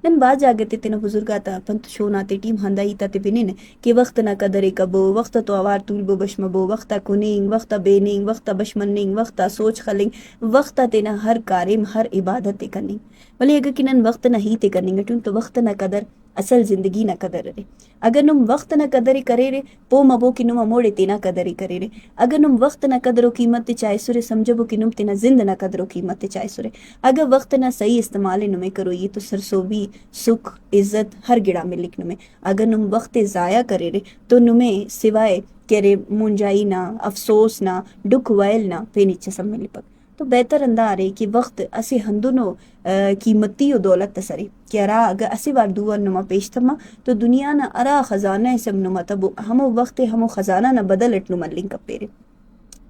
ನನ್ ಬಾಜಾಗತ್ತೆ ತಿನ ಬುಜುರ್ಗಾತ ಪಂತ ಶೋನಾತೆ ಟೀಮ್ ಹಂದಾಯಿತಾತೆ ಬಿನಿನೆ कि वक्त ना कदरे कबो वक्त तो आवार तुलबो बशमबो वक्ता कुनिंग वक्ता बेनिंग वक्ता बशमनिंग वक्ता सोच खलिंग वक्ता तेना हर कारिम हर इबादत ते करनी वली अगर किनन वक्त ना ही ते करनी गटुन तो वक्त ना कदर असल जिंदगी ना कदर रे अगर नुम वक्त ना कदर करे रे पो मबो कि नुम अमोड़े तेना कदर करे रे अगर नुम वक्त ना कदरो कीमत ते चाहे सुरे समझबो कि नुम तेना जिंद ना कदरो कीमत ते चाहे सुरे अगर वक्त ना सही इस्तेमाल नुमे करो ये तो सरसोबी सुख इज्जत हर गिड़ा में लिख नुमे अगर नुम वक्त ज़ाया करे रे तो नुमे सिवाय करे मुंजाई ना अफसोस ना दुख वैल ना पेनीचे सब में लिपक तो बेहतर अंदा आ रही कि वक्त असी हंदुनो कीमती और दौलत तसरी कि अरा अगर असी बार दुआ नुमा पेश तमा तो दुनिया ना अरा खजाना सब नुमा तब हमो वक्त हमो खजाना ना बदलट नुमा लिंक पेरे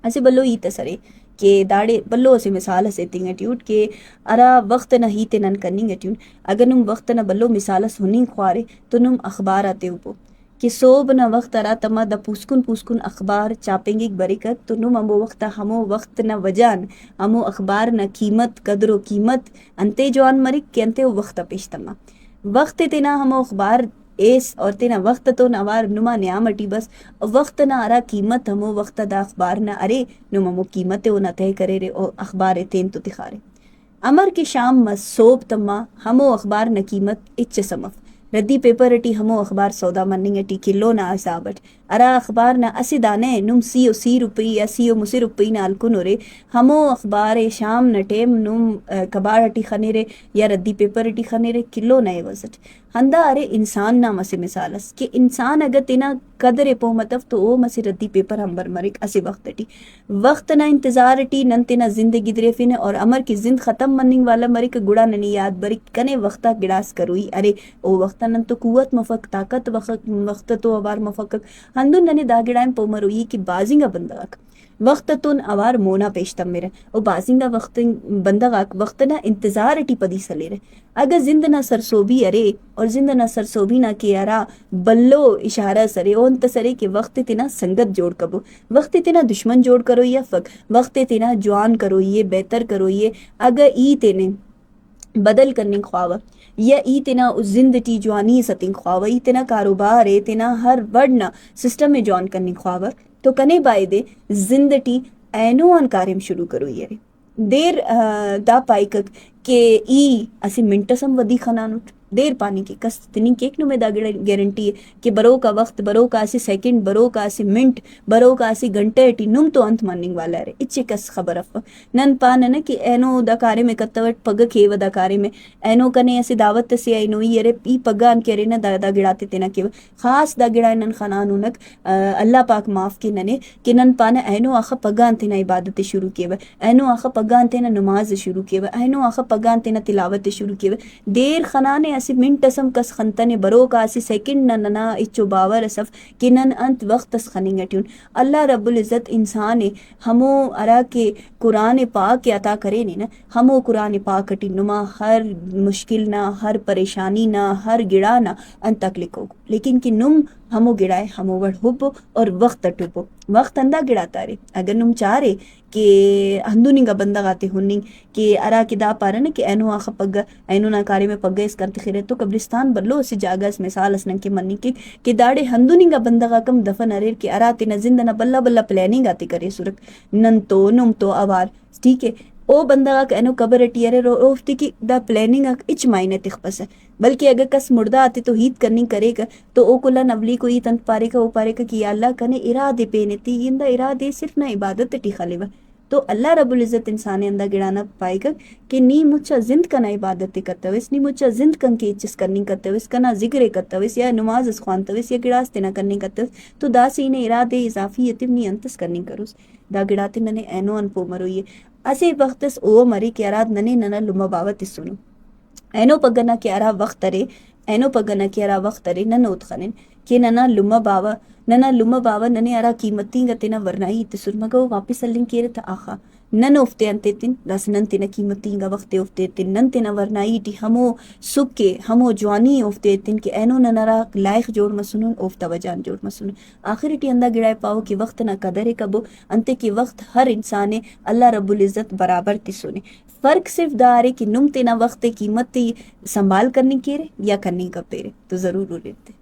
असे बल्लो ई तसरे के दाड़े बल्लो असे मिसाल से तिंग ट्यूट के अरा वक्त न ही ते नन करनी ट्यून अगर नुम वक्त न बल्लो मिसाल सुनी ख्वारे तो नुम अखबार आते ऊपो कि सोब न वक्त अरा तमा द पूसकुन अखबार चापेंगे बरिकत तो नुम अमो वक्त हमो वक्त न वजान अमो अखबार न कीमत कदरो कीमत अंते जवान मरिक के अंते वक्त पेश तमा वक्त तेना हमो अखबार एस और तेना वक्त तो नवार नुमा न्यामटी बस वक्त ना अरा कीमत हमो वक्त दा अखबार ना अरे नुमा मो कीमत ओ ना तय करे रे ओ अखबार तेन तो दिखारे अमर की शाम मस सोब तम्मा हमो अखबार न कीमत इच्छ समफ रद्दी पेपर अटी हमो अखबार सौदा मन्निंग अटी किलो ना असाबट अरा अखबार ना असी दाने नुम सी रुपई या सीओ मुसी रुपई ना अलकुन रे हमो अखबार शाम न टेम नुम कबाड़ अटी खने रे या रद्दी पेपर अटी खने रे किलो ना वजट हंदा अरे इंसान ना मसे मिसालस कि इंसान अगर तेना कदरे पो मतफ तो ओ मसे रद्दी पेपर अंबर मरिक असी वक्त अटी वक्त ना इंतजार अटी नन तेना जिंदगी दरे फिने और अमर की जिंद खत्म मन्निंग वाला मरिक गुड़ा ननी याद बरिक कने वक्ता गिड़ास करुई अरे ओ वक्ता नन तो कुवत मफक ताकत वक्त तो अबार मफक हंदुन नने दागिड़ाएं पोमरुई की बाजिंगा बंदक वक्त तुन अवार मोना पेशतम मेरे ओ बाजिंगा वक्त बंदगाक वक्त ना इंतजार अटी पदी सले रे अगर जिंद ना सरसोबी अरे और जिंद ना सरसोबी ना के अरा बल्लो इशारा सरे ओ अंत सरे के वक्त तेना संगत जोड़ कबो वक्त तेना दुश्मन जोड़ करो या फक वक्त तेना जवान करो ये बेहतर करो ये अगर ई तेने बदल करने ख्वावा या ई तेना उस जिंदगी जवानी सतिंग ख्वावा ई तेना कारोबार है तेना हर वर्ड ना सिस्टम में जॉन करने ख्वावा तो कने बायदे जिंदगी ऐनो अन कार्यम शुरू करो ये रे देर दा पाइक के ई असी मिंटसम वदी खनानुट देर पानी की कस तिनी केक नु में दा गारंटी है कि बरो का वक्त बरो का असी सेकंड बरो का असी मिनट बरो का असी घंटे टी नुम तो अंत मनिंग वाला रे इच्छे कस खबर अफ नन पान न कि एनो दा कार्य में कत्तवट पग केव दा कार्य में एनो कने असी दावत से आई नो ये ई पगान के रे न दा गिड़ाते तेना केव खास दा गिड़ा नन खनानु नक अल्लाह पाक माफ की नने कि नन पान एनो आख पगान तेना इबादत शुरू केव एनो आख पगान तेना नमाज शुरू केव एनो आख पगान तेना तिलावत शुरू केव देर खनाने असी मिंटसम कस खंतने बरो का असी सेकंड नना इच्चो बावर असफ कि नन अंत वक्त खनिंग ट्यून अल्लाह रब्बुल इज्जत इंसान हमो अरा के कुरान पाक के अता करे ने ना हमो कुरान पाक टी नुमा हर मुश्किल ना हर परेशानी ना हर गिड़ा ना अंत तक लिखो लेकिन कि नुम हमो गिड़ाए हमो वड़ हुब और वक्त टुबो वक्त अंदा गिड़ाता रे अगर नुम चाह रे कि हंदुनिंगा बंदा गाते हुनिंग कि अरा कि दा पारा न कि एनो आख पग एनो ना कार्य में पग इस करते खिरे तो कब्रिस्तान बल्लो से जागस मिसाल असनन के मन्नी कि दाड़े हंदुनिंगा बंदा का कम दफन अरे कि अरा तिना जिंदा ना बल्ला बल्ला प्लानिंग आती करे सुरक नन तो नुम तो अवार ठीक है ओ बंदा का एनो कबर टियरे रो ओफ्ती की दा प्लानिंग इच मायने तिखपस है बल्कि अगर कस मुर्दा आते तो हीत करनी करेगा तो ओ कुला नवली को ही तंत पारेगा ओ पारेगा कि अल्लाह कने इरादे पेनेती इंदा इरादे सिर्फ ना इबादत टी खलेवा तो अल्लाह रब्बुल इज्जत इंसान अंदा गिड़ाना पाएगा कि नी मुच्चा जिंद कना इबादत करतविस नी मुच्चा जिंद कन के इच्छिस करनी करतविस कना जिक्र करतविस या नमाज ख्वानतविस या गिड़ास तेना करनी करतविस तो दासी ने इरादे इजाफी यतिम नी अंतस करनी करुस दा गिड़ाते नने एनो अन पोमरो ये असे वक्तस ओ मरी के अराद नने नना लुमा बावत सुनो एनो पगना के अरा वक्त अरे एनो पगना के अरा वक्त अरे नन उत्खनिन के नना लुमा बावा नने अरा कीमती गतेना वरनाई इतसुरमगो वापिस अल्लिंग केरे था आखा नन उफ्ते अंते तिन रस नन तिना कीमती गा वक्ते उफ्ते तिन नन तिना वरनाई टी हमो सुके हमो जवानी उफ्ते तिन के एनो ननरा लायक जोड़ मसुनुन उफ्ता वजान जोड़ मसुनुन आखिर टी अंदा गिड़ाए पाओ कि वक्त ना कदर कबो अंते की वक्त हर इंसाने अल्लाह रब्बुल इज्जत बराबर तिसुने فرق صرف دار ہے کہ نم تینا وقت قیمت تی سنبھال کرنی کی رہے یا کرنی کب تیرے. تو ضرور لیتے.